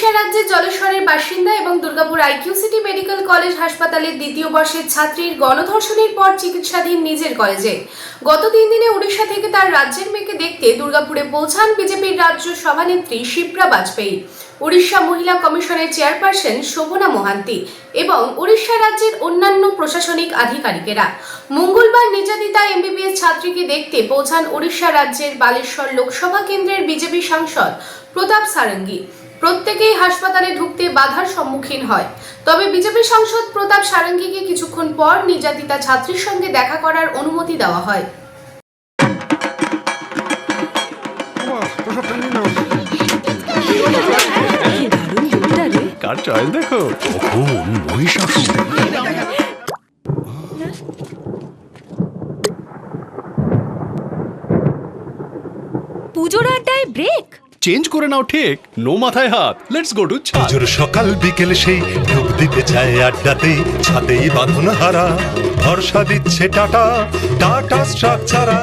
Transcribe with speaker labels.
Speaker 1: উড়িষ্যা রাজ্যের জলেশ্বরের বাসিন্দা এবং দুর্গাপুর আইকিউসিটি মেডিকেল কলেজ হাসপাতালের দ্বিতীয় বর্ষের ছাত্রীর গণধর্ষণের পর চিকিৎসাধীন নিজের কলেজে। গত 3 দিনে উড়িষ্যা থেকে তার রাজ্যের মেয়েকে দেখতে দুর্গাপুরে পৌঁছান বিজেপির রাজ্য সভানেত্রী শিপ্রা বাজপেয়ী, উড়িষ্যা মহিলা কমিশনের চেয়ারপারসন শোভনা মোহান্তি এবং উড়িষ্যা রাজ্যের অন্যান্য প্রশাসনিক আধিকারিকেরা। মঙ্গলবার নির্যাতিতা এমবিবিএস ছাত্রীকে দেখতে পৌঁছান উড়িষ্যা রাজ্যের বালেশ্বর লোকসভা কেন্দ্রের বিজেপি সাংসদ প্রতাপ সারঙ্গী। প্রত্যেকেই হাসপাতালে ঢুকতে বাধার সম্মুখীন হয়। তবে বিজেপি সাংসদ প্রতাপ সারঙ্গীকে কিছুক্ষণ পর নির্যাতিতা ছাত্রীর সঙ্গে দেখা করার অনুমতি দেওয়া হয়।
Speaker 2: কার চয়েস দেখো, কখন মহিষাসুর।
Speaker 3: পুজোর আড্ডায় ব্রেক
Speaker 2: চেঞ্জ করে নাও ঠিক, নো মাথায় হাত। লেটস গো টু চা।
Speaker 4: পুজোর সকাল বিকেল সেই ডুব দিতে চায় আড্ডাতেই, ছাতেই বাঁধন হারা ভরসা দিচ্ছে টাটা টাটা স্ট্রাকচারা।